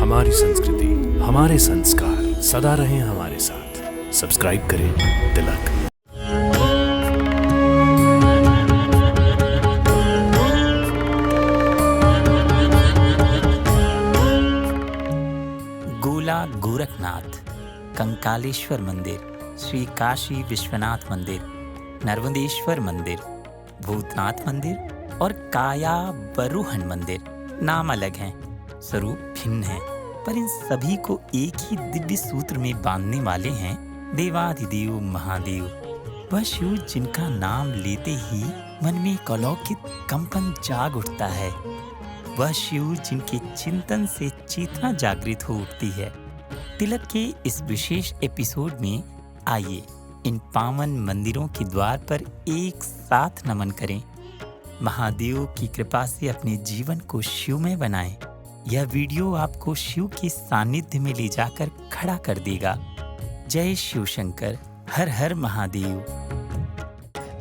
हमारी संस्कृति, हमारे संस्कार सदा रहें हमारे साथ। सब्सक्राइब करें तिलक। गोला गोरखनाथ, कंकालेश्वर मंदिर, श्री काशी विश्वनाथ मंदिर, नर्मदेश्वर मंदिर, भूतनाथ मंदिर और काया बरूहन मंदिर नाम अलग हैं, स्वरूप भिन्न हैं, पर इन सभी को एक ही दिव्य सूत्र में बांधने वाले हैं देवाधिदेव महादेव। वह शिव जिनका नाम लेते ही मन में एक अलौकिक कंपन जाग उठता है। वह शिव जिनके चिंतन से चेतना जागृत हो उठती है। तिलक के इस विशेष एपिसोड में आइए इन पावन मंदिरों के द्वार पर एक साथ नमन करें। महादेव की कृपा से अपने जीवन को शिवमय बनाएं। यह वीडियो आपको शिव के सानिध्य में ले जाकर खड़ा कर देगा। जय शिव शंकर, हर हर महादेव।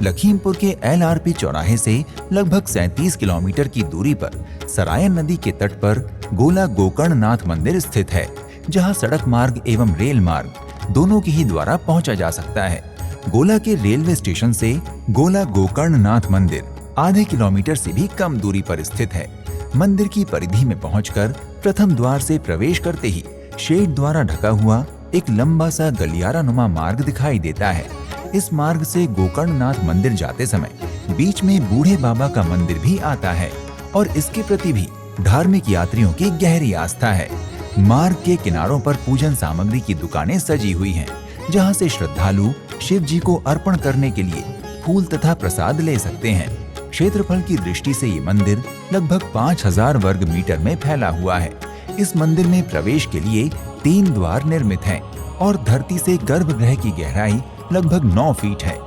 लखीमपुर के LRP चौराहे से लगभग 37 किलोमीटर की दूरी पर सरायन नदी के तट पर गोला गोकर्णनाथ मंदिर स्थित है, जहां सड़क मार्ग एवं रेल मार्ग दोनों के ही द्वारा पहुंचा जा सकता है। गोला के रेलवे स्टेशन से गोला गोकर्णनाथ मंदिर आधे किलोमीटर से भी कम दूरी पर स्थित है। मंदिर की परिधि में पहुंचकर प्रथम द्वार से प्रवेश करते ही शेड द्वारा ढका हुआ एक लंबा सा गलियारा नुमा मार्ग दिखाई देता है। इस मार्ग से गोकर्णनाथ मंदिर जाते समय बीच में बूढ़े बाबा का मंदिर भी आता है और इसके प्रति भी धार्मिक यात्रियों की गहरी आस्था है। मार्ग के किनारों पर पूजन सामग्री की दुकानें सजी हुई हैं, जहां से श्रद्धालु शिव जी को अर्पण करने के लिए फूल तथा प्रसाद ले सकते हैं। क्षेत्रफल की दृष्टि से ये मंदिर लगभग 5000 वर्ग मीटर में फैला हुआ है। इस मंदिर में प्रवेश के लिए 3 द्वार निर्मित हैं और धरती से गर्भगृह की गहराई लगभग 9 फीट है।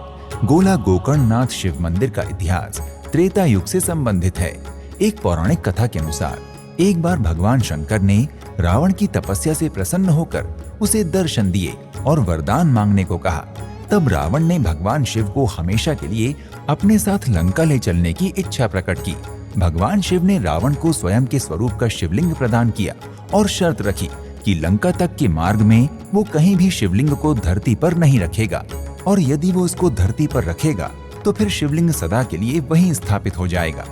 गोला गोकर्णनाथ शिव मंदिर का इतिहास त्रेता युग से संबंधित है। एक पौराणिक कथा के अनुसार एक बार भगवान शंकर ने रावण की तपस्या से प्रसन्न होकर उसे दर्शन दिए और वरदान मांगने को कहा। तब रावण ने भगवान शिव को हमेशा के लिए अपने साथ लंका ले चलने की इच्छा प्रकट की। भगवान शिव ने रावण को स्वयं के स्वरूप का शिवलिंग प्रदान किया और शर्त रखी कि लंका तक के मार्ग में वो कहीं भी शिवलिंग को धरती पर नहीं रखेगा, और यदि वो इसको धरती पर रखेगा तो फिर शिवलिंग सदा के लिए वहीं स्थापित हो जाएगा।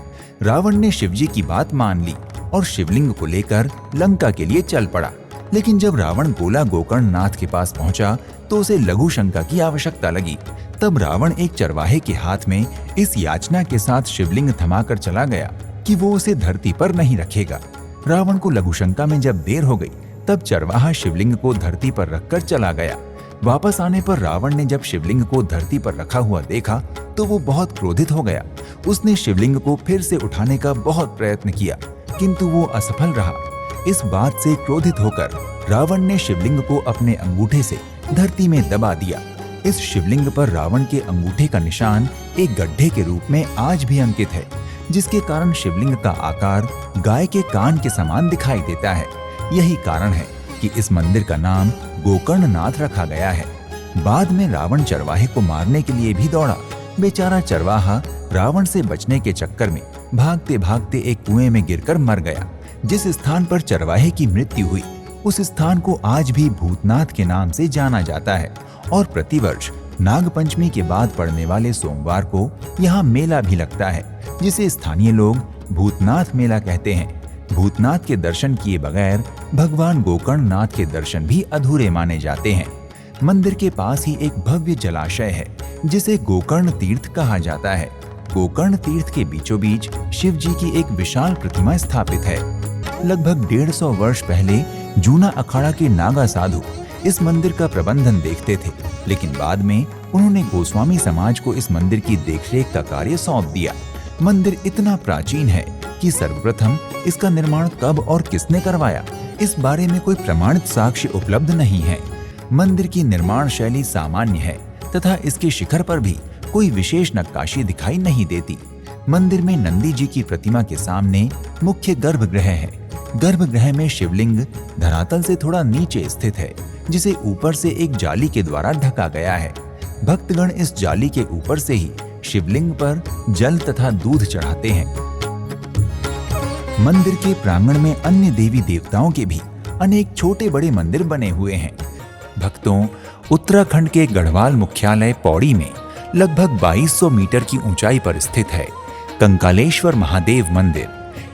रावण ने शिवजी की बात मान ली और शिवलिंग को लेकर लंका के लिए चल पड़ा। लेकिन जब रावण गोला गोकर्णनाथ के पास पहुंचा तो उसे लघु शंका की आवश्यकता लगी। तब रावण एक चरवाहे के हाथ में इस याचना के साथ शिवलिंग थमाकर चला गया कि वो उसे धरती पर नहीं रखेगा। रावण को लघु शंका में जब देर हो गई तब चरवाहा शिवलिंग को धरती पर रखकर चला गया। वापस आने पर रावण ने जब शिवलिंग को धरती पर रखा हुआ देखा तो वो बहुत क्रोधित हो गया। उसने शिवलिंग को फिर से उठाने का बहुत प्रयत्न किया, किंतु वो असफल रहा। इस बात से क्रोधित होकर रावण ने शिवलिंग को अपने अंगूठे से धरती में दबा दिया। इस शिवलिंग पर रावण के अंगूठे का निशान एक गड्ढे के रूप में आज भी अंकित है, जिसके कारण शिवलिंग का आकार गाय के कान के समान दिखाई देता है। यही कारण है कि इस मंदिर का नाम गोकर्णनाथ रखा गया है। बाद में रावण चरवाहे को मारने के लिए भी दौड़ा। बेचारा चरवाहा रावण से बचने के चक्कर में भागते भागते एक कुएं में गिरकर मर गया। जिस स्थान पर चरवाहे की मृत्यु हुई उस स्थान को आज भी भूतनाथ के नाम से जाना जाता है और प्रतिवर्ष नागपंचमी के बाद पड़ने वाले सोमवार को यहाँ मेला भी लगता है, जिसे स्थानीय लोग भूतनाथ मेला कहते हैं। भूतनाथ के दर्शन किए बगैर भगवान गोकर्णनाथ के दर्शन भी अधूरे माने जाते हैं। मंदिर के पास ही एक भव्य जलाशय है, जिसे गोकर्ण तीर्थ कहा जाता है। गोकर्ण तीर्थ के बीचों बीच शिव जी की एक विशाल प्रतिमा स्थापित है। लगभग 150 वर्ष पहले जूना अखाड़ा के नागा साधु इस मंदिर का प्रबंधन देखते थे, लेकिन बाद में उन्होंने गोस्वामी समाज को इस मंदिर की देखरेख का कार्य सौंप दिया। मंदिर इतना प्राचीन है कि सर्वप्रथम इसका निर्माण कब और किसने करवाया, इस बारे में कोई प्रमाणित साक्ष्य उपलब्ध नहीं है। मंदिर की निर्माण शैली सामान्य है तथा इसके शिखर पर भी कोई विशेष नक्काशी दिखाई नहीं देती। मंदिर में नंदी जी की प्रतिमा के सामने मुख्य गर्भगृह है। गर्भगृह में शिवलिंग धरातल से थोड़ा नीचे स्थित है, जिसे ऊपर से एक जाली के द्वारा ढका गया है। भक्तगण इस जाली के ऊपर से ही शिवलिंग पर जल तथा दूध चढ़ाते हैं। मंदिर के प्रांगण में अन्य देवी देवताओं के भी अनेक छोटे बड़े मंदिर बने हुए हैं। भक्तों, उत्तराखंड के गढ़वाल मुख्यालय पौड़ी में लगभग 2200 मीटर की ऊंचाई पर स्थित है कंकालेश्वर महादेव मंदिर।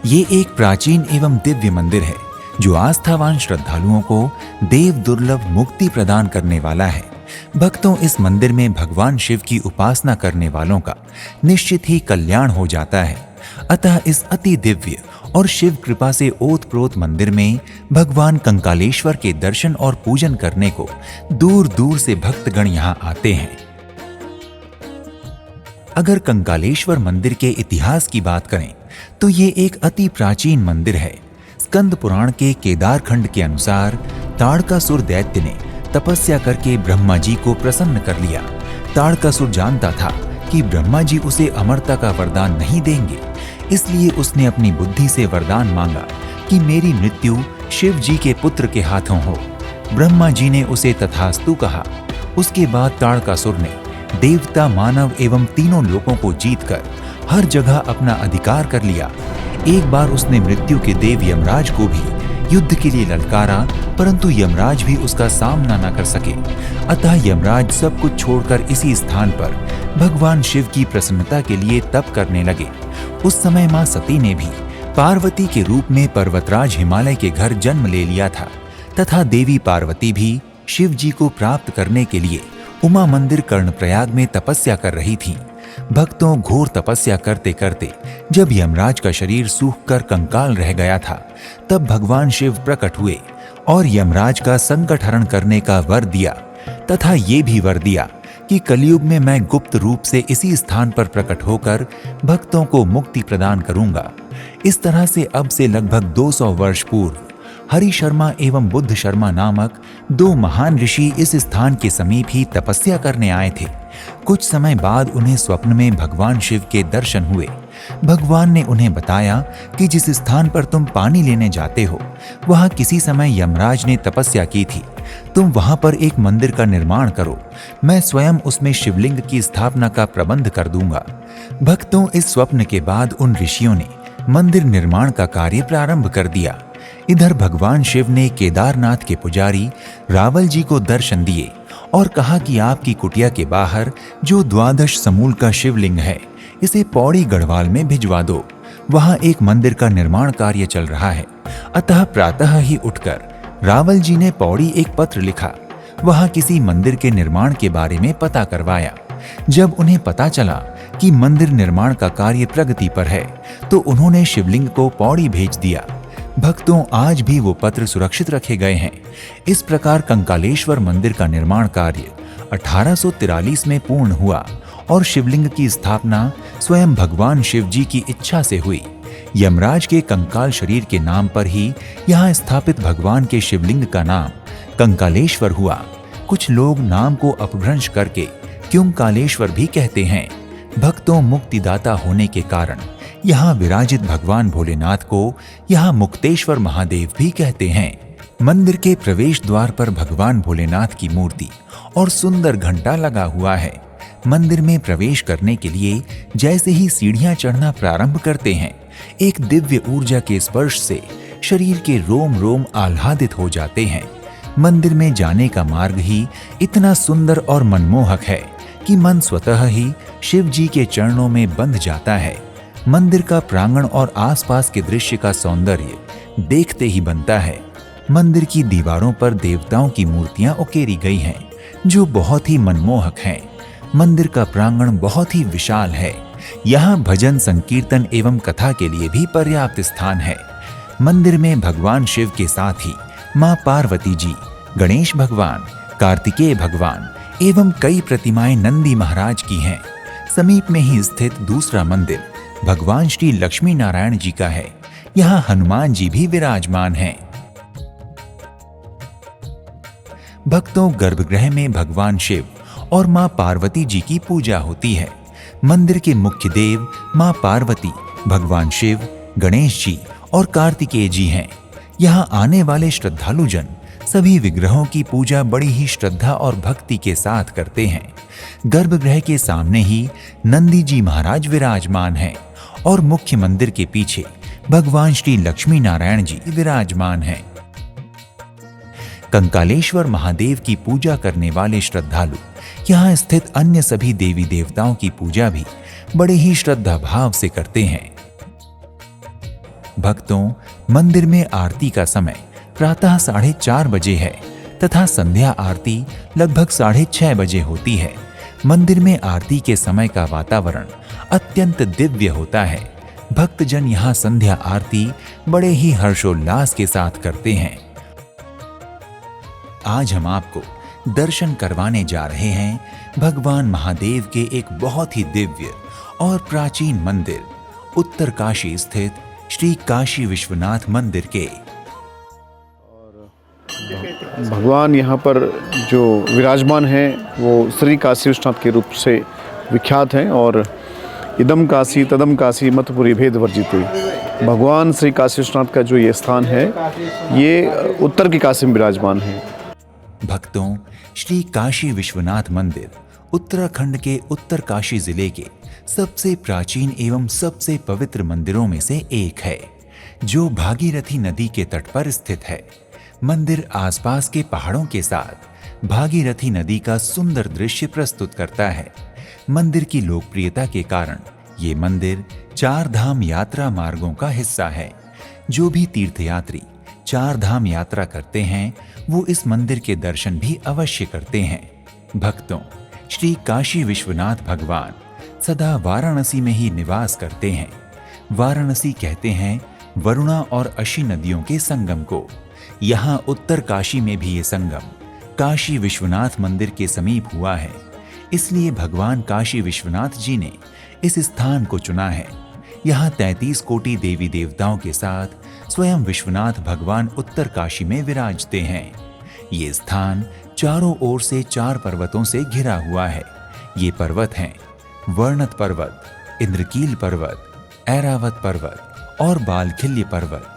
ये एक प्राचीन एवं दिव्य मंदिर है जो आस्थावान श्रद्धालुओं को देव दुर्लभ मुक्ति प्रदान करने वाला है। भक्तों, इस मंदिर में भगवान शिव की उपासना करने वालों का निश्चित ही कल्याण हो जाता है। अतः इस अति दिव्य और शिव कृपा से ओतप्रोत मंदिर में भगवान कंकालेश्वर के दर्शन और पूजन करने को दूर दूर से भक्तगण यहाँ आते हैं। अगर कंकालेश्वर मंदिर के इतिहास की बात करें तो ये एक अति प्राचीन मंदिर है। स्कंद पुराण के केदार खंड के अनुसार ताड़कासुर दैत्य ने तपस्या करके ब्रह्मा जी को प्रसन्न कर लिया। ताड़कासुर जानता था कि ब्रह्मा जी उसे अमरता का वरदान नहीं देंगे, इसलिए उसने अपनी बुद्धि से वरदान मांगा कि मेरी मृत्यु शिव जी के पुत्र के हाथों हो। ब्रह्मा जी ने उसे तथास्तु कहा। उसके बाद ताड़कासुर ने देवता, मानव एवं तीनों लोकों को जीतकर हर जगह अपना अधिकार कर लिया। एक बार उसने मृत्यु के देव यमराज को भी युद्ध के लिए ललकारा, परंतु यमराज भी उसका सामना न कर सके। अतः यमराज सब कुछ छोड़कर इसी स्थान पर भगवान शिव की प्रसन्नता के लिए तप करने लगे। उस समय मां सती ने भी पार्वती के रूप में पर्वतराज हिमालय के घर जन्म ले लिया था तथा देवी पार्वती भी शिव जी को प्राप्त करने के लिए उमा मंदिर कर्णप्रयाग में तपस्या कर रही थीं। भक्तों, घोर तपस्या करते करते जब यमराज का शरीर सूखकर कंकाल रह गया था, तब भगवान शिव प्रकट हुए और यमराज का संकट हरण करने का वर दिया तथा ये भी वर दिया कि कलयुग में मैं गुप्त रूप से इसी स्थान पर प्रकट होकर भक्तों को मुक्ति प्रदान करूंगा। इस तरह से अब से लगभग 200 वर्ष पूर्व हरि शर्मा एवं बुद्ध शर्मा नामक दो महान ऋषि इस स्थान के समीप ही तपस्या करने आए थे। कुछ समय बाद उन्हें स्वप्न में भगवान शिव के दर्शन हुए। भगवान ने उन्हें बताया कि जिस स्थान पर तुम पानी लेने जाते हो, वहां किसी समय यमराज ने तपस्या की थी। तुम वहां पर एक मंदिर का निर्माण करो, मैं स्वयं उसमें शिवलिंग की स्थापना का प्रबंध कर दूंगा। भक्तों, इस स्वप्न के बाद उन ऋषियों ने मंदिर निर्माण का कार्य प्रारंभ कर दिया। इधर भगवान शिव ने केदारनाथ के पुजारी रावल जी को दर्शन दिए और कहा कि आपकी कुटिया के बाहर जो 12 समूल का शिवलिंग है, इसे पौड़ी गढ़वाल में भिजवा दो। वहां एक मंदिर का निर्माण कार्य चल रहा है। अतः प्रातः ही उठकर रावल जी ने पौड़ी एक पत्र लिखा। वहां किसी मंदिर के निर्माण के बारे में पता करवाया। जब उन्हें पता चला कि मंदिर निर्माण का कार्य प्रगति पर है, तो उन्होंने शिवलिंग को पौड़ी भेज दिया। भक्तों, आज भी वो पत्र सुरक्षित रखे गए हैं। इस प्रकार कंकालेश्वर मंदिर का निर्माण कार्य 1843 में पूर्ण हुआ और शिवलिंग की स्थापना स्वयं भगवान शिव जी की इच्छा से हुई। यमराज के कंकाल शरीर के नाम पर ही यहाँ स्थापित भगवान के शिवलिंग का नाम कंकालेश्वर हुआ। कुछ लोग नाम को अपभ्रंश करके क्योंकालेश्वर भी कहते हैं। भक्तों, मुक्तिदाता होने के कारण यहाँ विराजित भगवान भोलेनाथ को यहाँ मुक्तेश्वर महादेव भी कहते हैं। मंदिर के प्रवेश द्वार पर भगवान भोलेनाथ की मूर्ति और सुंदर घंटा लगा हुआ है। मंदिर में प्रवेश करने के लिए जैसे ही सीढ़ियां चढ़ना प्रारंभ करते हैं, एक दिव्य ऊर्जा के स्पर्श से शरीर के रोम रोम आह्लादित हो जाते हैं। मंदिर में जाने का मार्ग ही इतना सुंदर और मनमोहक है कि मन स्वतः ही शिव जी के चरणों में बंध जाता है। मंदिर का प्रांगण और आसपास के दृश्य का सौंदर्य देखते ही बनता है। मंदिर की दीवारों पर देवताओं की मूर्तियां उकेरी गई हैं, जो बहुत ही मनमोहक हैं। मंदिर का प्रांगण बहुत ही विशाल है। यहाँ भजन, संकीर्तन एवं कथा के लिए भी पर्याप्त स्थान है। मंदिर में भगवान शिव के साथ ही मां पार्वती जी, गणेश भगवान, कार्तिकेय भगवान एवं कई प्रतिमाएं नंदी महाराज की हैं। समीप में ही स्थित दूसरा मंदिर भगवान श्री लक्ष्मी नारायण जी का है। यहाँ हनुमान जी भी विराजमान हैं। भक्तों, गर्भगृह में भगवान शिव और मां पार्वती जी की पूजा होती है। मंदिर के मुख्य देव मां पार्वती, भगवान शिव, गणेश जी और कार्तिकेय जी हैं। यहाँ आने वाले श्रद्धालुजन सभी विग्रहों की पूजा बड़ी ही श्रद्धा और भक्ति के साथ करते हैं। गर्भगृह के सामने ही नंदी जी महाराज विराजमान हैं और मुख्य मंदिर के पीछे भगवान श्री लक्ष्मी नारायण जी विराजमान हैं। कंकालेश्वर महादेव की पूजा करने वाले श्रद्धालु यहाँ स्थित अन्य सभी देवी देवताओं की पूजा भी बड़े ही श्रद्धा भाव से करते हैं। भक्तों, मंदिर में आरती का समय प्रातः 4:30 बजे है तथा संध्या आरती लगभग 6:30 बजे होती है। मंदिर में आरती के समय का वातावरण अत्यंत दिव्य होता है। भक्तजन यहाँ संध्या आरती बड़े ही हर्षोल्लास के साथ करते हैं। आज हम आपको दर्शन करवाने जा रहे हैं भगवान महादेव के एक बहुत ही दिव्य और प्राचीन मंदिर उत्तर काशी स्थित श्री काशी विश्वनाथ मंदिर के। भगवान यहाँ पर जो विराजमान हैं वो श्री काशी विश्वनाथ के रूप से विख्यात हैं और इदम काशी तदम काशी मतपुरी भेद वर्जिते। भगवान श्री काशी विश्वनाथ का जो ये स्थान है ये उत्तर की काशी में विराजमान है। भक्तों, श्री काशी विश्वनाथ मंदिर उत्तराखंड के उत्तर काशी जिले के सबसे प्राचीन एवं सबसे पवित्र मंदिरों में से एक है, जो भागीरथी नदी के तट पर स्थित है। मंदिर आसपास के पहाड़ों के साथ भागीरथी नदी का सुंदर दृश्य प्रस्तुत करता है। मंदिर की लोकप्रियता के कारण ये मंदिर 4 धाम यात्रा मार्गों का हिस्सा है। जो भी तीर्थयात्री 4 धाम यात्रा करते हैं वो इस मंदिर के दर्शन भी अवश्य करते हैं। भक्तों, श्री काशी विश्वनाथ भगवान सदा वाराणसी में ही निवास करते हैं। वाराणसी कहते हैं वरुणा और अशी नदियों के संगम को। यहाँ उत्तर काशी में भी ये संगम काशी विश्वनाथ मंदिर के समीप हुआ है। इसलिए भगवान काशी विश्वनाथ जी ने इस स्थान को चुना है। यहाँ 33 कोटि देवी देवताओं के साथ स्वयं विश्वनाथ भगवान उत्तर काशी में विराजते हैं। ये स्थान चारों ओर से 4 पर्वतों से घिरा हुआ है। ये पर्वत हैं वर्णत पर्वत, इंद्रकील पर्वत, ऐरावत पर्वत और बालखिल्य पर्वत।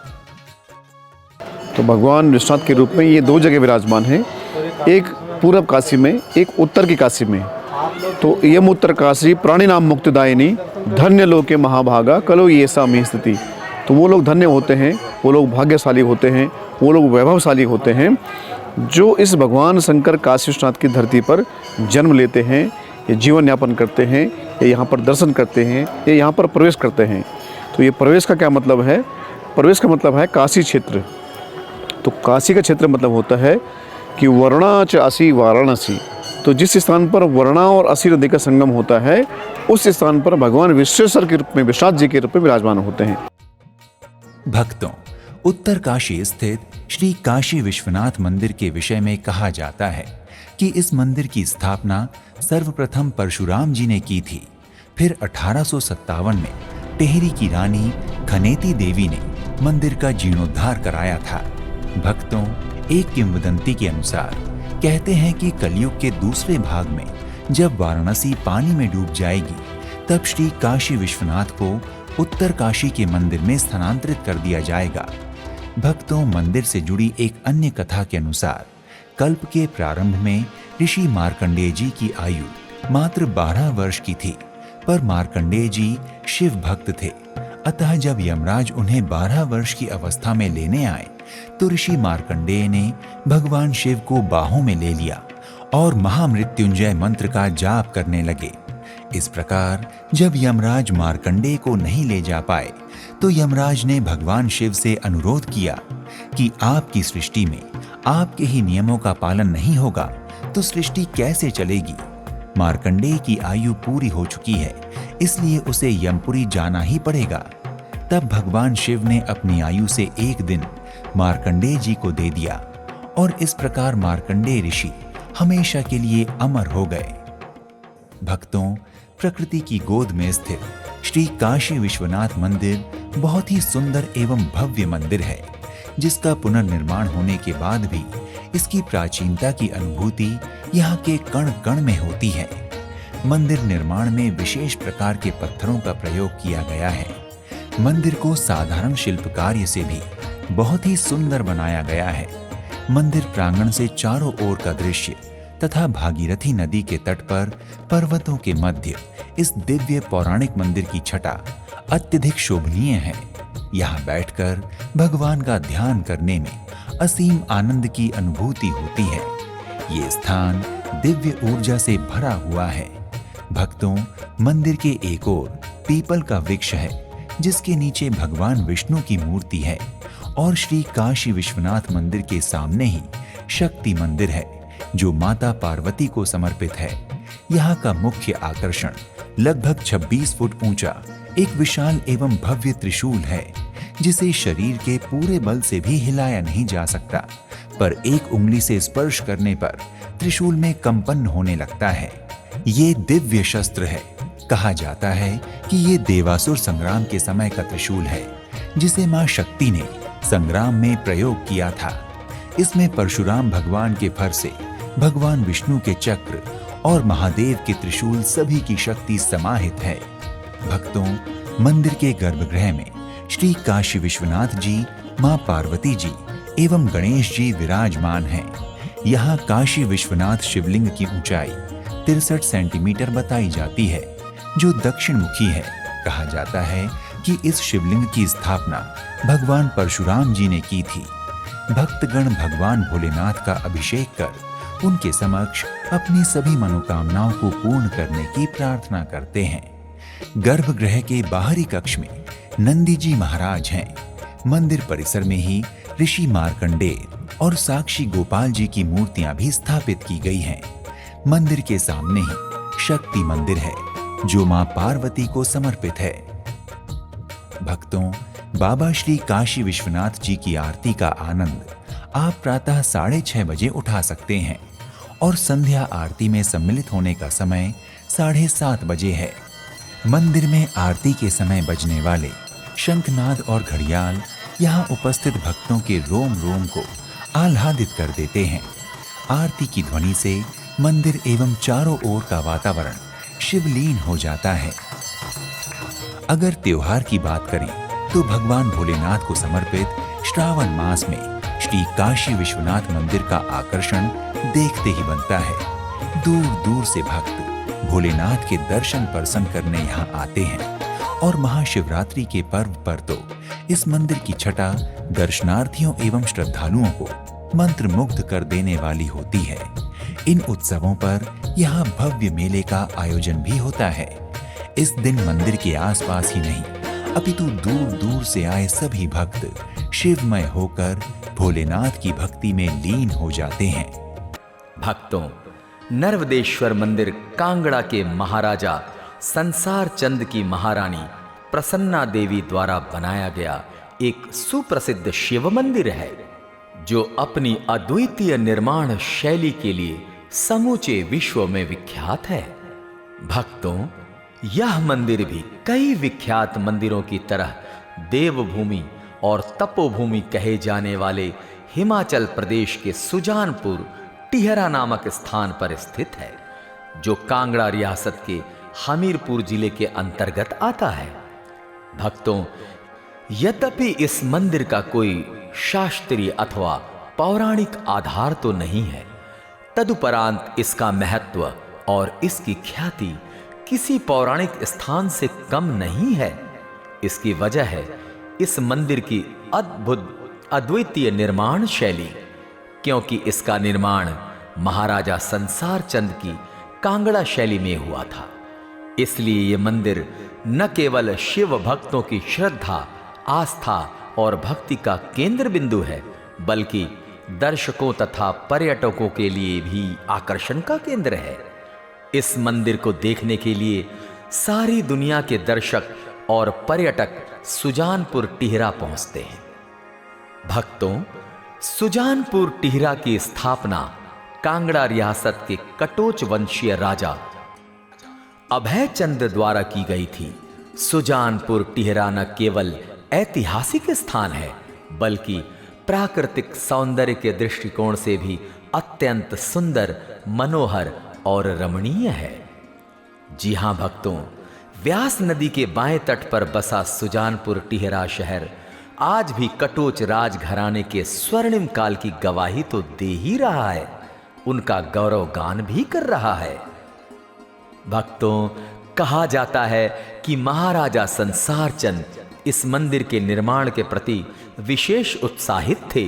तो भगवान विश्वनाथ के रूप में ये 2 जगह विराजमान हैं, एक पूर्व काशी में, एक उत्तर की काशी में। तो यम उत्तर काशी प्राणी नाम मुक्तिदायिनी धन्य लोके महाभागा कलो ये सा में स्थिति। तो वो लोग धन्य होते हैं, वो लोग भाग्यशाली होते हैं, वो लोग वैभवशाली होते हैं जो इस भगवान शंकर काशी विश्वनाथ की धरती पर जन्म लेते हैं, ये जीवन यापन करते हैं, ये यहाँ पर दर्शन करते हैं, ये यहाँ पर प्रवेश करते हैं। तो ये प्रवेश का क्या मतलब है? प्रवेश का मतलब है काशी क्षेत्र। तो काशी का क्षेत्र मतलब होता है कि वरुणा च असी वाराणसी। तो जिस स्थान पर वरुणा और असी नदी का संगम होता है उस स्थान पर भगवान विश्वेश्वर के रूप में, विश्वनाथ जी के रूप में विराजमान होते हैं। भक्तों, उत्तर काशी स्थित श्री काशी विश्वनाथ मंदिर के विषय में कहा जाता है कि इस मंदिर की स्थापना सर्वप्रथम परशुराम जी ने की थी। फिर 1857 में टेहरी की रानी खनेती देवी ने मंदिर का जीर्णोद्धार कराया था। भक्तों, एक किंवदंती के अनुसार कहते हैं कि कलयुग के दूसरे भाग में जब वाराणसी पानी में डूब जाएगी तब श्री काशी विश्वनाथ को उत्तर काशी के मंदिर में स्थानांतरित कर दिया जाएगा। भक्तों, मंदिर से जुड़ी एक अन्य कथा के अनुसार कल्प के प्रारंभ में ऋषि मार्कंडेय जी की आयु मात्र 12 वर्ष की थी, पर मार्कंडेय जी शिव भक्त थे। अतः जब यमराज उन्हें 12 वर्ष की अवस्था में लेने आए तो ऋषि मार्कंडेय ने भगवान शिव को बाहों में ले लिया और महामृत्युंजय मंत्र का जाप करने लगे। इस प्रकार जब यमराज मार्कंडेय को नहीं ले जा पाए तो यमराज ने भगवान शिव से अनुरोध किया कि आपकी सृष्टि में आपके ही नियमों का पालन नहीं होगा तो सृष्टि कैसे चलेगी। मार्कंडेय की आयु पूरी हो चुकी है, इसलिए उसे यमपुरी जाना ही पड़ेगा। तब भगवान शिव ने अपनी आयु से एक दिन मार्कंडेय जी को दे दिया और इस प्रकार मार्कंडेय ऋषि हमेशा के लिए अमर हो गए। भक्तों, प्रकृति की गोद में स्थित श्री काशी विश्वनाथ मंदिर बहुत ही सुंदर एवं भव्य मंदिर है, जिसका पुनर्निर्माण होने के बाद भी इसकी प्राचीनता की अनुभूति यहाँ के कण कण में होती है। मंदिर निर्माण में विशेष प्रकार के पत्थरों का प्रयोग किया गया है। मंदिर को साधारण शिल्प कार्य से भी बहुत ही सुंदर बनाया गया है। मंदिर प्रांगण से चारों ओर का दृश्य तथा भागीरथी नदी के तट पर पर्वतों के मध्य इस दिव्य पौराणिक मंदिर की छटा अत्यधिक शोभनीय है। यहाँ बैठकर भगवान का ध्यान करने में असीम आनंद की अनुभूति होती है। ये स्थान दिव्य ऊर्जा से भरा हुआ है। भक्तों, मंदिर के एक ओर पीपल का वृक्ष है, जिसके नीचे भगवान विष्णु की मूर्ति है, और श्री काशी विश्वनाथ मंदिर के सामने ही शक्ति मंदिर है, जो माता पार्वती को समर्पित है। यहाँ का मुख्य आकर्षण लगभग 26 फुट ऊंचा एक विशाल एवं भव्य त्रिशूल है, जिसे शरीर के पूरे बल से भी हिलाया नहीं जा सकता, पर एक उंगली से स्पर्श करने पर त्रिशूल में कंपन होने लगता है। ये दिव्य शस्त्र है। कहा जाता है कि ये देवासुर संग्राम के समय का त्रिशूल है, जिसे मां शक्ति ने संग्राम में प्रयोग किया था। इसमें परशुराम भगवान के फर से, भगवान विष्णु के चक्र और महादेव के त्रिशूल सभी की शक्ति समाहित है। भक्तों, मंदिर के गर्भगृह में श्री काशी विश्वनाथ जी, मां पार्वती जी एवं गणेश जी विराजमान हैं। यहाँ काशी विश्वनाथ शिवलिंग की ऊंचाई 63 सेंटीमीटर बताई जाती है, जो दक्षिण मुखी है। कहा जाता है कि इस शिवलिंग की स्थापना भगवान परशुराम जी ने की थी। भक्तगण भगवान भोलेनाथ का अभिषेक कर उनके समक्ष अपनी सभी मनोकामनाओं को पूर्ण करने की प्रार्थना करते हैं। गर्भगृह के बाहरी कक्ष में नंदी जी महाराज हैं। मंदिर परिसर में ही ऋषि मार्कंडेय और साक्षी गोपाल जी की मूर्तियां भी स्थापित की गई हैं। मंदिर के सामने ही शक्ति मंदिर है, जो मां पार्वती को समर्पित है। भक्तों, बाबा श्री काशी विश्वनाथ जी की आरती का आनंद आप प्रातः 6:30 बजे उठा सकते हैं, और संध्या आरती में सम्मिलित होने का समय 7:30 बजे है। मंदिर में आरती के समय बजने वाले शंखनाद और घड़ियाल यहाँ उपस्थित भक्तों के रोम रोम को आह्लादित कर देते हैं। आरती की ध्वनि से मंदिर एवं चारों ओर का वातावरण शिवलीन हो जाता है। अगर त्योहार की बात करें तो भगवान भोलेनाथ को समर्पित श्रावण मास में श्री काशी विश्वनाथ मंदिर का आकर्षण देखते ही बनता है। दूर दूर से भक्त भोलेनाथ के दर्शन प्रसन्न करने यहाँ आते हैं, और महाशिवरात्रि के पर्व पर तो इस मंदिर की छटा दर्शनार्थियों एवं श्रद्धालुओं को मंत्रमुग्ध कर देने वाली होती है। इन उत्सवों पर यहाँ भव्य मेले का आयोजन भी होता है। इस दिन मंदिर के आसपास ही नहीं, अपितु दूर दूर से आए सभी भक्त शिवमय होकर भोलेनाथ की भक्ति में लीन हो जाते हैं। भक्तों, नर्वदेश्वर मंदिर कांगड़ा के महाराजा संसार चंद की महारानी प्रसन्ना देवी द्वारा बनाया गया एक सुप्रसिद्ध शिव मंदिर है, जो अपनी अद्वितीय निर्माण शैली के लिए समूचे विश्व में विख्यात है। भक्तों, यह मंदिर भी कई विख्यात मंदिरों की तरह देवभूमि और तपोभूमि कहे जाने वाले हिमाचल प्रदेश के सुजानपुर टिहरा नामक स्थान पर स्थित है, जो कांगड़ा रियासत के हमीरपुर जिले के अंतर्गत आता है। भक्तों, यद्यपि इस मंदिर का कोई शास्त्रीय अथवा पौराणिक आधार तो नहीं है, तदुपरांत इसका महत्व और इसकी ख्याति किसी पौराणिक स्थान से कम नहीं है। इसकी वजह है इस मंदिर की अद्भुत अद्वितीय निर्माण शैली, क्योंकि इसका निर्माण महाराजा संसार चंद की कांगड़ा शैली में हुआ था। इसलिए ये मंदिर न केवल शिव भक्तों की श्रद्धा, आस्था और भक्ति का केंद्र बिंदु है, बल्कि दर्शकों तथा पर्यटकों के लिए भी आकर्षण का केंद्र है। इस मंदिर को देखने के लिए सारी दुनिया के दर्शक और पर्यटक सुजानपुर टिहरा पहुंचते हैं। भक्तों, सुजानपुर टिहरा की स्थापना कांगड़ा रियासत के कटोच वंशीय राजा अभय चंद द्वारा की गई थी। सुजानपुर टिहरा न केवल ऐतिहासिक स्थान है, बल्कि प्राकृतिक सौंदर्य के दृष्टिकोण से भी अत्यंत सुंदर, मनोहर और रमणीय है। जी हां भक्तों, व्यास नदी के बाएं तट पर बसा सुजानपुर टिहरा शहर आज भी कटोच राजघराने के स्वर्णिम काल की गवाही तो दे ही रहा है, उनका गौरव गान भी कर रहा है। भक्तों, कहा जाता है कि महाराजा संसार चंद इस मंदिर के निर्माण के प्रति विशेष उत्साहित थे,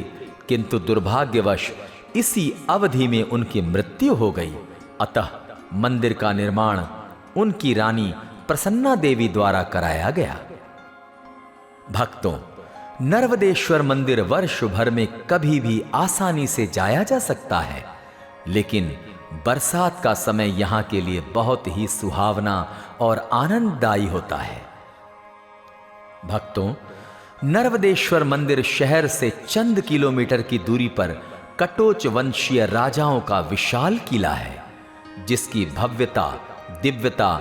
किंतु दुर्भाग्यवश इसी अवधि में उनकी मृत्यु हो गई। अतः मंदिर का निर्माण उनकी रानी प्रसन्ना देवी द्वारा कराया गया। भक्तों, नर्वदेश्वर मंदिर वर्ष भर में कभी भी आसानी से जाया जा सकता है, लेकिन बरसात का समय यहां के लिए बहुत ही सुहावना और आनंददायी होता है। भक्तों, नर्वदेश्वर मंदिर शहर से चंद किलोमीटर की दूरी पर कटोच वंशीय राजाओं का विशाल किला है, जिसकी भव्यता, दिव्यता,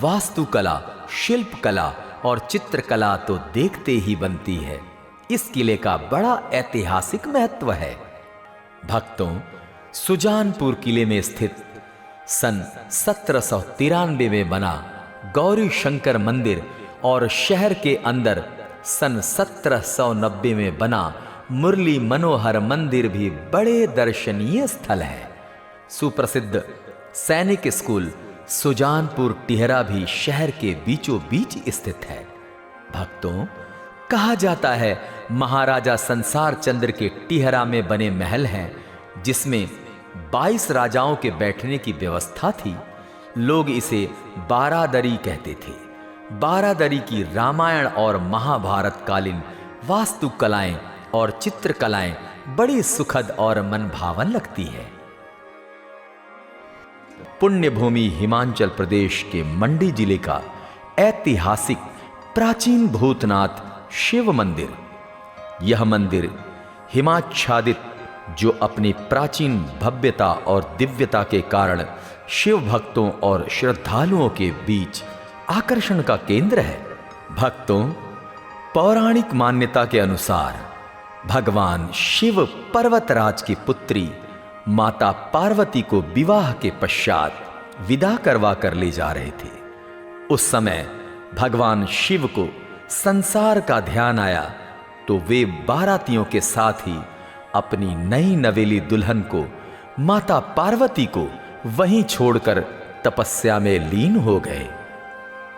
वास्तुकला, शिल्पकला और चित्रकला तो देखते ही बनती है। इस किले का बड़ा ऐतिहासिक महत्व है। भक्तों, सुजानपुर किले में स्थित सन 1793 में बना गौरी शंकर मंदिर और शहर के अंदर सन 1790 में बना मुरली मनोहर मंदिर भी बड़े दर्शनीय स्थल है। सुप्रसिद्ध सैनिक स्कूल सुजानपुर टिहरा भी शहर के बीचों बीच स्थित है। भक्तों, कहा जाता है महाराजा संसार चंद्र के टिहरा में बने महल हैं, जिसमें 22 राजाओं के बैठने की व्यवस्था थी। लोग इसे बारादरी कहते थे। बारादरी की रामायण और महाभारत कालीन वास्तुकलाएं और चित्रकलाएं बड़ी सुखद और मनभावन लगती है। पुण्य भूमि हिमाचल प्रदेश के मंडी जिले का ऐतिहासिक प्राचीन भूतनाथ शिव मंदिर। यह मंदिर हिमाच्छादित, जो अपनी प्राचीन भव्यता और दिव्यता के कारण शिव भक्तों और श्रद्धालुओं के बीच आकर्षण का केंद्र है। भक्तों, पौराणिक मान्यता के अनुसार भगवान शिव पर्वतराज की पुत्री माता पार्वती को विवाह के पश्चात विदा करवा कर ले जा रहे थे। उस समय भगवान शिव को संसार का ध्यान आया, तो वे बारातियों के साथ ही अपनी नई नवेली दुल्हन को, माता पार्वती को वहीं छोड़कर तपस्या में लीन हो गए।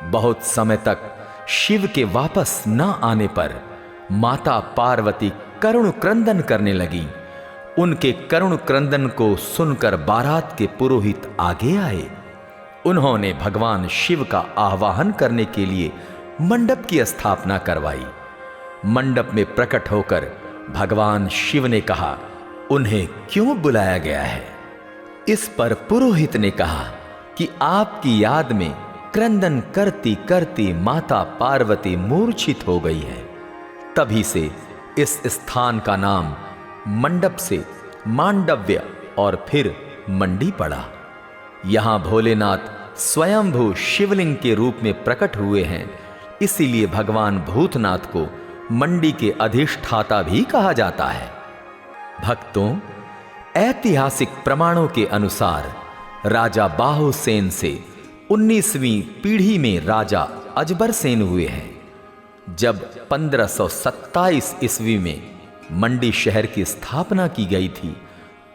बहुत समय तक शिव के वापस न आने पर माता पार्वती करुण क्रंदन करने लगी। उनके करुण क्रंदन को सुनकर बारात के पुरोहित आगे आए। उन्होंने भगवान शिव का आवाहन करने के लिए मंडप की स्थापना करवाई। मंडप में प्रकट होकर भगवान शिव ने कहा, उन्हें क्यों बुलाया गया है? इस पर पुरोहित ने कहा कि आपकी याद में क्रंदन करती करती माता पार्वती मूर्छित हो गई है। तभी से इस स्थान का नाम मंडप से मांडव्य और फिर मंडी पड़ा। यहां भोलेनाथ स्वयंभू शिवलिंग के रूप में प्रकट हुए हैं, इसीलिए भगवान भूतनाथ को मंडी के अधिष्ठाता भी कहा जाता है। भक्तों, ऐतिहासिक प्रमाणों के अनुसार राजा बाहुसेन से 19वीं पीढ़ी में राजा अजबर सेन हुए हैं। जब 1527 ईस्वी में मंडी शहर की स्थापना की गई थी,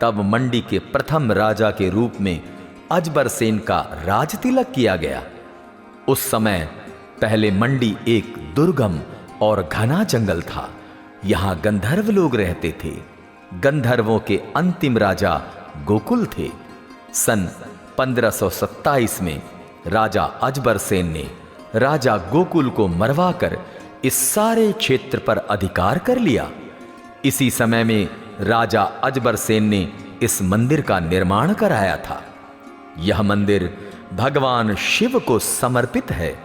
तब मंडी के प्रथम राजा के रूप में अजबर सेन का राज तिलक किया गया। उस समय पहले मंडी एक दुर्गम और घना जंगल था। यहां गंधर्व लोग रहते थे। गंधर्वों के अंतिम राजा गोकुल थे। सन 1527 में राजा अजबर सेन ने राजा गोकुल को मरवाकर इस सारे क्षेत्र पर अधिकार कर लिया। इसी समय में राजा अजबर सेन ने इस मंदिर का निर्माण कराया था। यह मंदिर भगवान शिव को समर्पित है।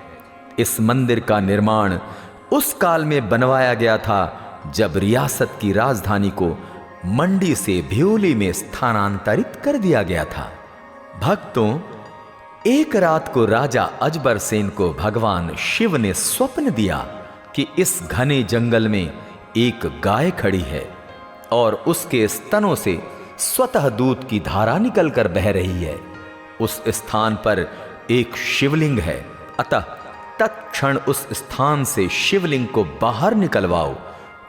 इस मंदिर का निर्माण उस काल में बनवाया गया था जब रियासत की राजधानी को मंडी से भियोली में स्थानांतरित कर दिया गया था। भक्तों, एक रात को राजा अजबर सेन को भगवान शिव ने स्वप्न दिया कि इस घने जंगल में एक गाय खड़ी है और उसके स्तनों से स्वतः दूध की धारा निकलकर बह रही है। उस स्थान पर एक शिवलिंग है, अतः तत्क्षण उस स्थान से शिवलिंग को बाहर निकलवाओ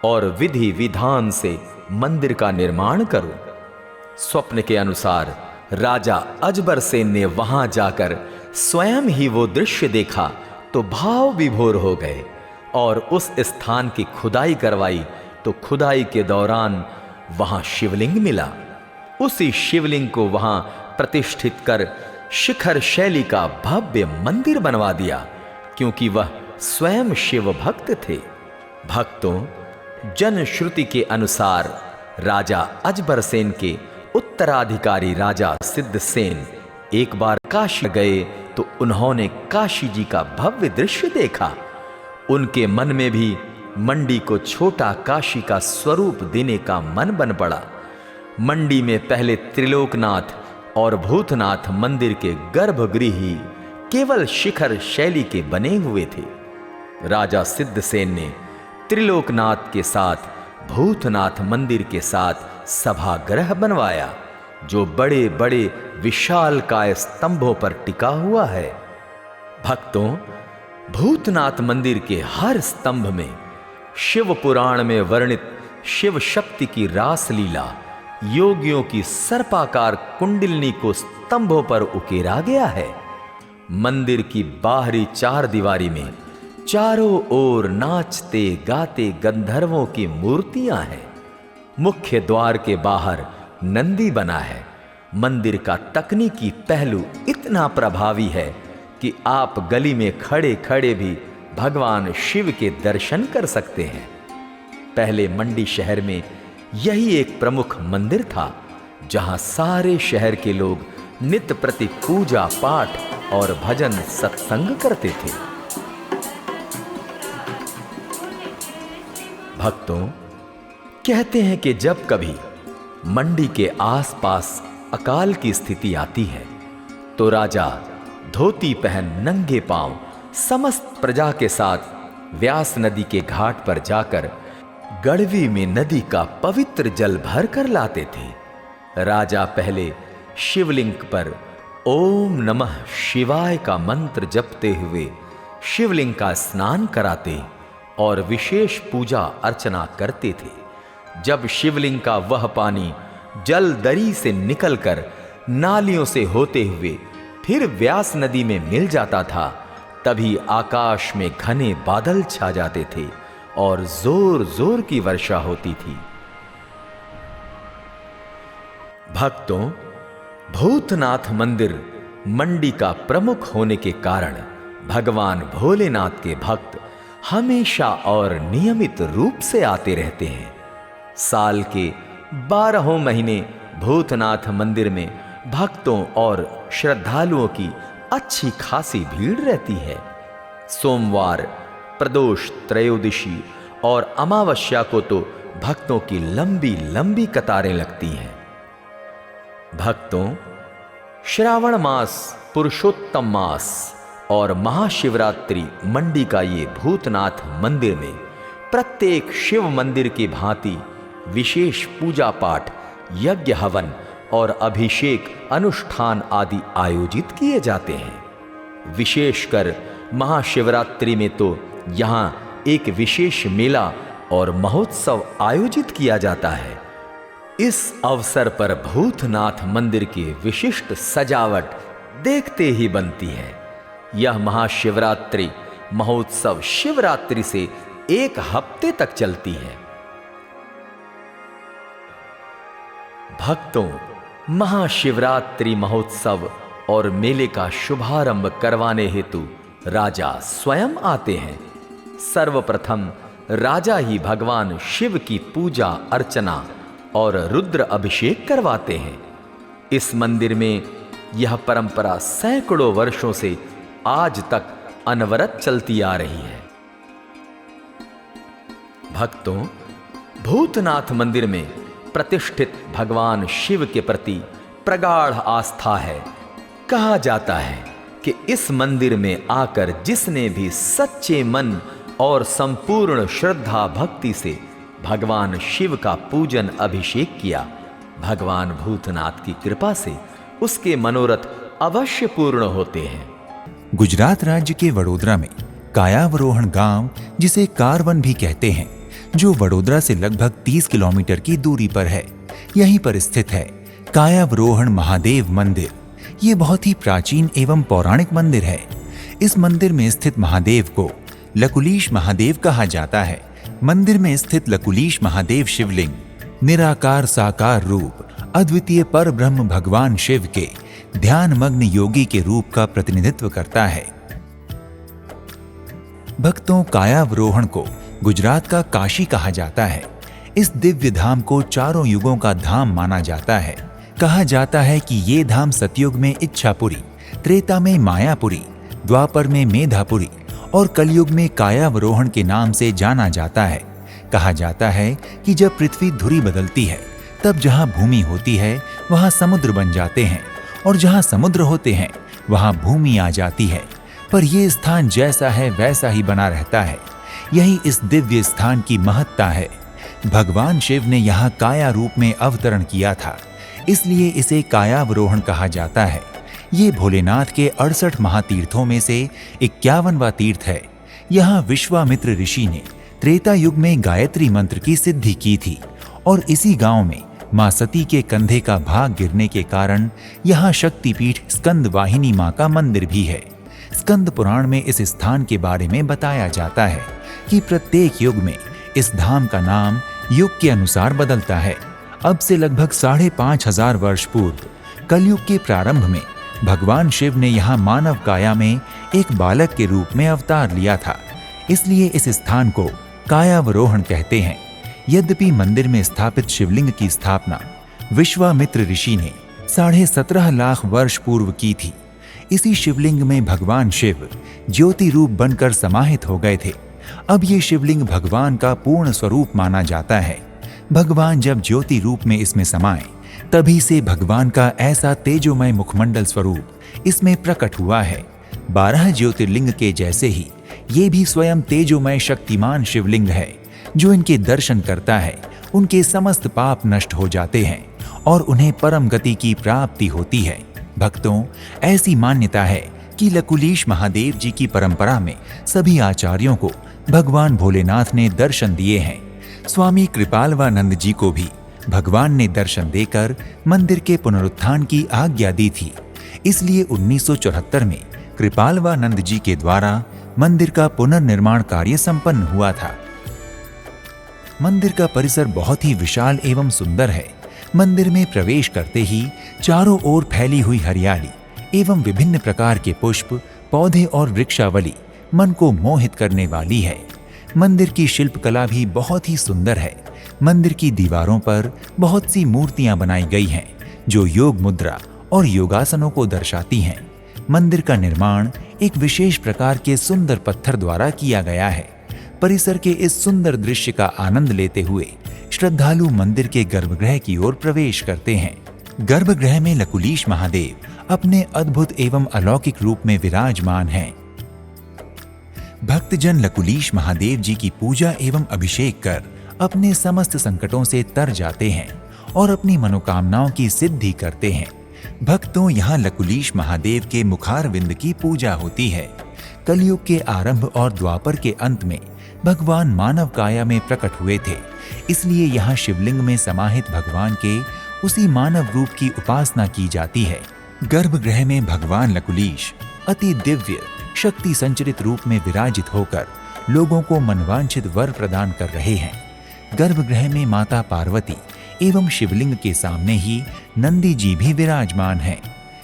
और विधि विधान से मंदिर का निर्माण करो। स्वप्न के अनुसार राजा अजबर सेन ने वहां जाकर स्वयं ही वो दृश्य देखा तो भाव विभोर हो गए और उस स्थान की खुदाई करवाई। तो खुदाई के दौरान वहां शिवलिंग मिला। उसी शिवलिंग को वहां प्रतिष्ठित कर शिखर शैली का भव्य मंदिर बनवा दिया, क्योंकि वह स्वयं शिव भक्त थे। भक्तों, जनश्रुति के अनुसार राजा अजबरसेन के उत्तराधिकारी राजा सिद्धसेन एक बार काशी गए तो उन्होंने काशी जी का भव्य दृश्य देखा। उनके मन में भी मंडी को छोटा काशी का स्वरूप देने का मन बन पड़ा। मंडी में पहले त्रिलोकनाथ और भूतनाथ मंदिर के गर्भगृह ही केवल शिखर शैली के बने हुए थे। राजा सिद्धसेन ने त्रिलोकनाथ के साथ भूतनाथ मंदिर के साथ सभागृह बनवाया, जो बड़े बड़े विशालकाय स्तंभों पर टिका हुआ है। भक्तों, भूतनाथ मंदिर के हर स्तंभ में शिव पुराण में वर्णित शिव शक्ति की रासलीला, योगियों की सर्पाकार कुंडलिनी को स्तंभों पर उकेरा गया है। मंदिर की बाहरी चार दीवारी में चारों ओर नाचते गाते गंधर्वों की मूर्तियां हैं। मुख्य द्वार के बाहर नंदी बना है। मंदिर का तकनीकी पहलू इतना प्रभावी है कि आप गली में खड़े खड़े भी भगवान शिव के दर्शन कर सकते हैं। पहले मंडी शहर में यही एक प्रमुख मंदिर था, जहां सारे शहर के लोग नित्य प्रति पूजा पाठ और भजन सत्संग करते थे। भक्तों, कहते हैं कि जब कभी मंडी के आसपास अकाल की स्थिति आती है तो राजा धोती पहन नंगे पांव समस्त प्रजा के साथ व्यास नदी के घाट पर जाकर गढ़वी में नदी का पवित्र जल भर कर लाते थे। राजा पहले शिवलिंग पर ओम नमः शिवाय का मंत्र जपते हुए शिवलिंग का स्नान कराते और विशेष पूजा अर्चना करते थे। जब शिवलिंग का वह पानी जल दरी से निकलकर नालियों से होते हुए फिर व्यास नदी में मिल जाता था, तभी आकाश में घने बादल छा जाते थे और जोर जोर की वर्षा होती थी। भक्तों, भूतनाथ मंदिर मंडी का प्रमुख होने के कारण भगवान भोलेनाथ के भक्त हमेशा और नियमित रूप से आते रहते हैं। साल के 12 महीने भूतनाथ मंदिर में भक्तों और श्रद्धालुओं की अच्छी खासी भीड़ रहती है। सोमवार, प्रदोष, त्रयोदशी और अमावस्या को तो भक्तों की लंबी लंबी कतारें लगती हैं। भक्तों, श्रावण मास, पुरुषोत्तम मास और महाशिवरात्रि मंडी का ये भूतनाथ मंदिर में प्रत्येक शिव मंदिर की भांति विशेष पूजा पाठ, यज्ञ हवन और अभिषेक अनुष्ठान आदि आयोजित किए जाते हैं। विशेषकर महाशिवरात्रि में तो यहाँ एक विशेष मेला और महोत्सव आयोजित किया जाता है। इस अवसर पर भूतनाथ मंदिर की विशिष्ट सजावट देखते ही बनती है। यह महाशिवरात्रि महोत्सव शिवरात्रि से 1 हफ्ते तक चलती है। भक्तों, महाशिवरात्रि महोत्सव और मेले का शुभारंभ करवाने हेतु राजा स्वयं आते हैं। सर्वप्रथम राजा ही भगवान शिव की पूजा अर्चना और रुद्र अभिषेक करवाते हैं। इस मंदिर में यह परंपरा सैकड़ों वर्षों से आज तक अनवरत चलती आ रही है। भक्तों, भूतनाथ मंदिर में प्रतिष्ठित भगवान शिव के प्रति प्रगाढ़ आस्था है। कहा जाता है कि इस मंदिर में आकर जिसने भी सच्चे मन और संपूर्ण श्रद्धा भक्ति से भगवान शिव का पूजन अभिषेक किया, भगवान भूतनाथ की कृपा से उसके मनोरथ अवश्य पूर्ण होते हैं। गुजरात राज्य के वडोदरा में कायावरोहण गांव, जिसे कारवन भी कहते हैं, जो वडोदरा से लगभग 30 किलोमीटर की दूरी पर है, यहीं पर स्थित है कायावरोहण महादेव मंदिर। ये बहुत ही प्राचीन एवं पौराणिक मंदिर है। इस मंदिर में स्थित महादेव को लकुलीश महादेव कहा जाता है। मंदिर में स्थित लकुलीश महादेव शिवलिंग निराकार साकार रूप अद्वितीय पर ब्रह्म भगवान शिव के ध्यान मग्न योगी के रूप का प्रतिनिधित्व करता है। भक्तों, कायावरोहण को गुजरात का काशी कहा जाता है। इस दिव्य धाम को चारों युगों का धाम माना जाता है। कहा जाता है कि ये धाम सतयुग में इच्छापुरी, त्रेता में मायापुरी, द्वापर में मेधापुरी और कलयुग में कायावरोहण के नाम से जाना जाता है। कहा जाता है कि जब पृथ्वी धुरी बदलती है तब जहां भूमि होती है वहां समुद्र बन जाते हैं और जहां समुद्र होते हैं वहां भूमि आ जाती है। पर यह स्थान जैसा है वैसा ही बना रहता है। यही इस दिव्य स्थान की महत्ता है। भगवान शिव ने यहाँ काया रूप में अवतरण किया था, इसलिए इसे कायावरोहण कहा जाता है। ये भोलेनाथ के 68 महातीर्थों में से 51वां तीर्थ है। यहाँ विश्वामित्र ऋषि ने त्रेता युग में गायत्री मंत्र की सिद्धि की थी और इसी गांव में मां सती के कंधे का भाग गिरने के कारण यहाँ शक्तिपीठ स्कंद वाहिनी मां का मंदिर भी है। स्कंद पुराण में इस स्थान के बारे में बताया जाता है कि प्रत्येक युग में इस धाम का नाम युग के अनुसार बदलता है। अब से लगभग 5500 वर्ष पूर्व कलयुग के प्रारंभ में भगवान शिव ने यहाँ मानव काया में एक बालक के रूप में अवतार लिया था, इसलिए इस स्थान को कायावरोहण कहते हैं। यद्यपि मंदिर में स्थापित शिवलिंग की स्थापना विश्वामित्र ऋषि ने 17.5 लाख वर्ष पूर्व की थी। इसी शिवलिंग में भगवान शिव ज्योति रूप बनकर समाहित हो गए थे। अब ये शिवलिंग भगवान का पूर्ण स्वरूप माना जाता है। भगवान जब ज्योति रूप में इसमें समाये तभी से भगवान का ऐसा तेजोमय मुखमंडल स्वरूप इसमें प्रकट हुआ है। 12 ज्योतिर्लिंग के जैसे ही ये भी स्वयं तेजोमय शक्तिमान शिवलिंग है। जो इनके दर्शन करता है उनके समस्त पाप नष्ट हो जाते हैं और उन्हें परम गति की प्राप्ति होती है। भक्तों, ऐसी मान्यता है कि लकुलीश महादेव जी की परंपरा में सभी आचार्यों को भगवान भोलेनाथ ने दर्शन दिए हैं। स्वामी कृपालवानंद जी को भी भगवान ने दर्शन देकर मंदिर के पुनरुत्थान की आज्ञा दी थी। इसलिए 1974 में कृपालवानंद जी के द्वारा मंदिर का पुनर्निर्माण कार्य संपन्न हुआ था। मंदिर का परिसर बहुत ही विशाल एवं सुंदर है। मंदिर में प्रवेश करते ही चारों ओर फैली हुई हरियाली एवं विभिन्न प्रकार के पुष्प, पौधे और वृक्षावली मन को मोहित करने वाली है। मंदिर की शिल्पकला भी बहुत ही सुंदर है। मंदिर की दीवारों पर बहुत सी मूर्तियां बनाई गई हैं जो योग मुद्रा और योगासनों को दर्शाती हैं। मंदिर का निर्माण एक विशेष प्रकार के सुंदर पत्थर द्वारा किया गया है। परिसर के इस सुंदर दृश्य का आनंद लेते हुए श्रद्धालु मंदिर के गर्भगृह की ओर प्रवेश करते हैं। गर्भगृह में लकुलीश महादेव अपने अद्भुत एवं अलौकिक रूप में विराजमान हैं। भक्तजन लकुलीश महादेव जी की पूजा एवं अभिषेक कर अपने समस्त संकटों से तर जाते हैं और अपनी मनोकामनाओं की सिद्धि करते हैं। भक्तों, यहाँ लकुलीश महादेव के मुखारविंद की पूजा होती है। कलयुग के आरंभ और द्वापर के अंत में भगवान मानव काया में प्रकट हुए थे, इसलिए यहाँ शिवलिंग में समाहित भगवान के उसी मानव रूप की उपासना की जाती है। गर्भगृह में भगवान लकुलीश अति दिव्य शक्ति संचरित रूप में विराजित होकर लोगों को मनवांछित वर प्रदान कर रहे हैं। गर्भगृह में माता पार्वती एवं शिवलिंग के सामने ही नंदी जी भी विराजमान हैं।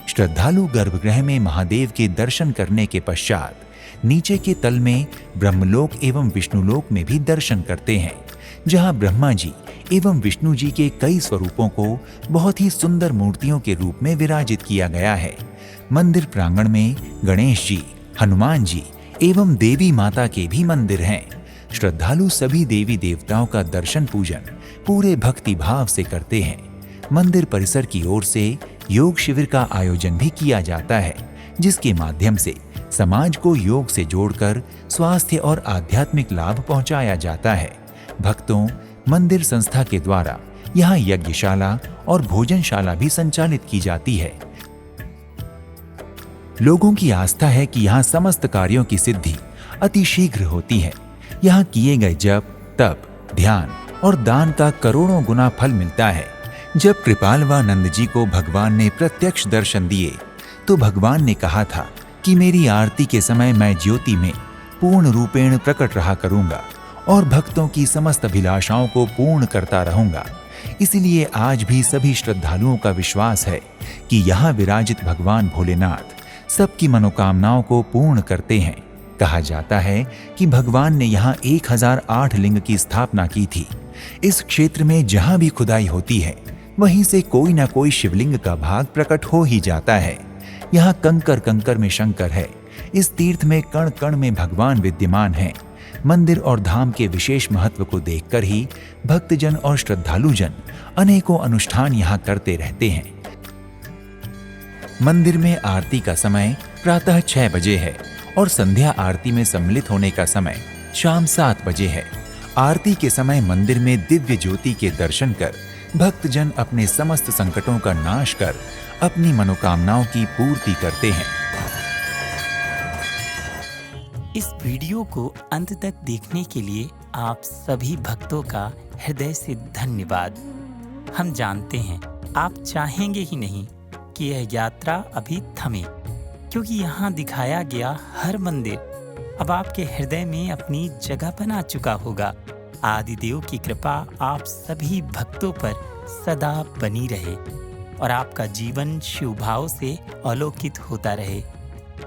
श्रद्धालु गर्भगृह में महादेव के दर्शन करने के पश्चात नीचे के तल में ब्रह्मलोक एवं विष्णुलोक में भी दर्शन करते हैं, जहां ब्रह्मा जी एवं विष्णु जी के कई स्वरूपों को बहुत ही सुंदर मूर्तियों के रूप में विराजित किया गया है। मंदिर प्रांगण में गणेश जी, हनुमान जी एवं देवी माता के भी मंदिर हैं। श्रद्धालु सभी देवी देवताओं का दर्शन पूजन पूरे भक्ति भाव से करते हैं। मंदिर परिसर की ओर से योग शिविर का आयोजन भी किया जाता है, जिसके माध्यम से समाज को योग से जोड़कर स्वास्थ्य और आध्यात्मिक लाभ पहुंचाया जाता है। भक्तों, मंदिर संस्था के द्वारा यहाँ यज्ञशाला और भोजनशाला भी संचालित की जाती है। लोगों की आस्था है कि यहाँ समस्त कार्यों की सिद्धि अति शीघ्र होती है। यहाँ किए गए जप, तप, ध्यान और दान का करोड़ों गुना फल मिलता है। जब कृपालवानंद जी को भगवान ने प्रत्यक्ष दर्शन दिए तो भगवान ने कहा था कि मेरी आरती के समय मैं ज्योति में पूर्ण रूपेण प्रकट रहा करूंगा और भक्तों की समस्त अभिलाषाओं को पूर्ण करता रहूंगा। इसीलिए आज भी सभी श्रद्धालुओं का विश्वास है कि यहाँ विराजित भगवान भोलेनाथ सबकी मनोकामनाओं को पूर्ण करते हैं। कहा जाता है कि भगवान ने यहाँ 1008 लिंग की स्थापना की थी। इस क्षेत्र में जहाँ भी खुदाई होती है वहीं से कोई ना कोई शिवलिंग का भाग प्रकट हो ही जाता है। यहाँ कंकर कंकर में शंकर है। इस तीर्थ में कण कण में भगवान विद्यमान हैं। मंदिर और धाम के विशेष महत्व को देखकर ही भक्तजन और श्रद्धालुजन अनेकों अनुष्ठान यहाँ करते रहते हैं। मंदिर में आरती का समय प्रातः 6 बजे है और संध्या आरती में सम्मिलित होने का समय शाम 7 बजे है। आरती के समय मंदिर में दिव्य ज्योति के दर्शन कर भक्तजन अपने समस्त संकटों का नाश कर अपनी मनोकामनाओं की पूर्ति करते हैं। इस वीडियो को अंत तक देखने के लिए आप सभी भक्तों का हृदय से धन्यवाद। हम जानते हैं आप चाहेंगे ही नहीं कि यह यात्रा अभी थमे, क्योंकि यहाँ दिखाया गया हर मंदिर अब आपके हृदय में अपनी जगह बना चुका होगा। आदिदेव की कृपा आप सभी भक्तों पर सदा बनी रहे और आपका जीवन शिव भाव से अलौकित होता रहे।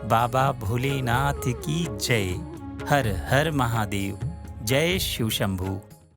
बाबा भोलेनाथ की जय। हर हर महादेव। जय शिव शंभू।